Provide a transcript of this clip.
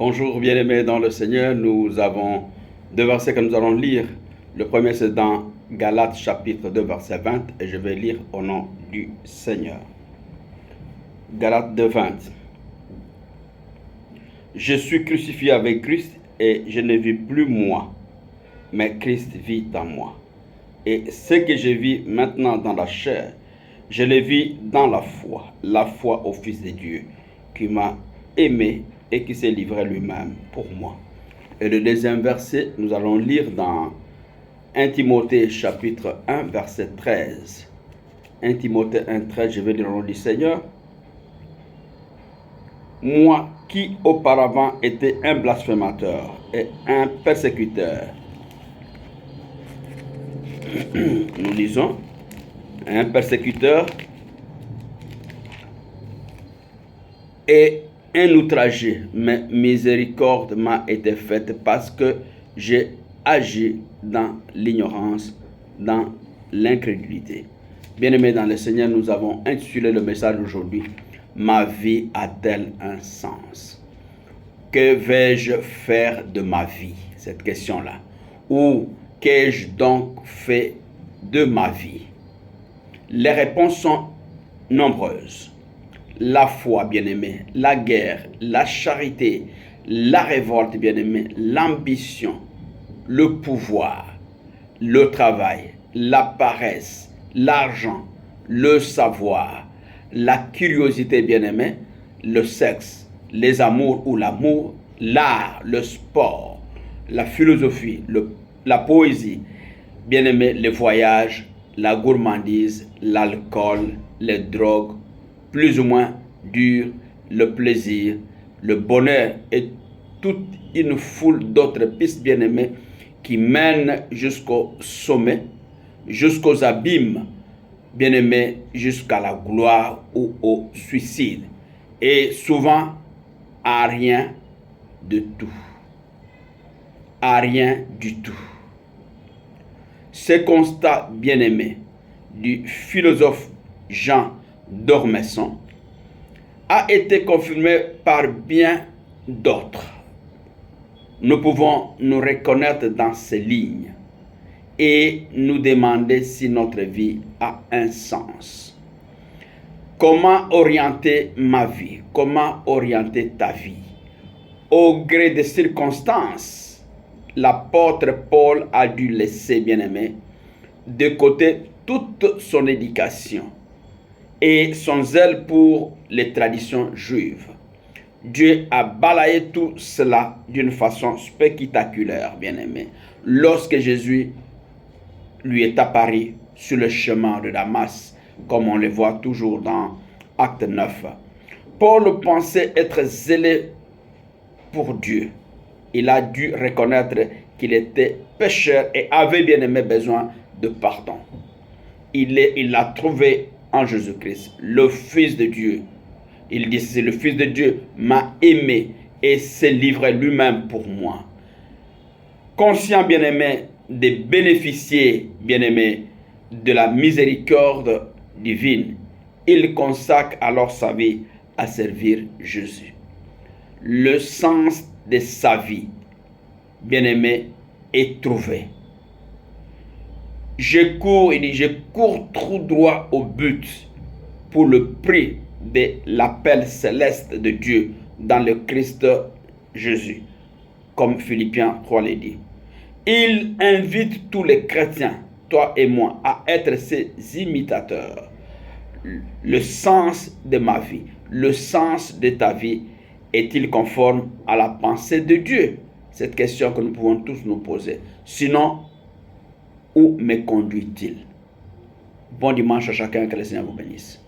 Bonjour bien-aimés dans le Seigneur, nous avons deux versets que nous allons lire. Le premier c'est dans Galates chapitre 2 verset 20 et je vais lire au nom du Seigneur. Galates 2, 20. Je suis crucifié avec Christ et je ne vis plus moi, mais Christ vit en moi. Et ce que je vis maintenant dans la chair, je le vis dans la foi au Fils de Dieu, qui m'a aimé et qui s'est livré lui-même pour moi. Et le deuxième verset, nous allons lire dans 1 Timothée chapitre 1 verset 13. 1 Timothée 1, 13, je vais lire au nom du Seigneur. Moi qui auparavant étais un blasphémateur et un persécuteur. Nous lisons, un persécuteur et un outragé, mais miséricorde m'a été faite parce que j'ai agi dans l'ignorance, dans l'incrédulité. Bien-aimés dans le Seigneur, nous avons intitulé le message d'aujourd'hui, ma vie a-t-elle un sens? Que vais-je faire de ma vie? Cette question-là. Ou qu'ai-je donc fait de ma vie? Les réponses sont nombreuses. La foi, bien-aimé, la guerre, la charité, la révolte, bien-aimé, l'ambition, le pouvoir, le travail, la paresse, l'argent, le savoir, la curiosité, bien-aimé, le sexe, les amours ou l'amour, l'art, le sport, la philosophie, la poésie, bien-aimé, les voyages, la gourmandise, l'alcool, les drogues, plus ou moins dur, le plaisir, le bonheur et toute une foule d'autres pistes bien-aimées qui mènent jusqu'au sommet, jusqu'aux abîmes, bien-aimés, jusqu'à la gloire ou au suicide. Et souvent, à rien de tout. À rien du tout. Ce constat bien-aimé du philosophe Jean d'Ormesson a été confirmé par bien d'autres. Nous pouvons nous reconnaître dans ces lignes et nous demander si notre vie a un sens. Comment orienter ma vie? Comment orienter ta vie? Au gré des circonstances, l'apôtre Paul a dû laisser, bien-aimé, de côté toute son éducation et son zèle pour les traditions juives. Dieu a balayé tout cela d'une façon spectaculaire, bien-aimé, lorsque Jésus lui est apparu sur le chemin de Damas, comme on le voit toujours dans Acte 9. Paul pensait être zélé pour Dieu. Il a dû reconnaître qu'il était pécheur et avait bien-aimé besoin de pardon. Il l'a trouvé en Jésus-Christ, le Fils de Dieu. Il dit, c'est le Fils de Dieu m'a aimé et s'est livré lui-même pour moi. Conscient, bien-aimé, de bénéficier, bien-aimé, de la miséricorde divine, il consacre alors sa vie à servir Jésus. Le sens de sa vie, bien-aimé, est trouvé. Je cours tout droit au but pour le prix de l'appel céleste de Dieu dans le Christ Jésus, comme Philippiens 3 le dit. Il invite tous les chrétiens, toi et moi, à être ses imitateurs. Le sens de ma vie, le sens de ta vie, est-il conforme à la pensée de Dieu? Cette question que nous pouvons tous nous poser. Sinon, où me conduit-il? Bon dimanche à chacun, que le Seigneur vous bénisse.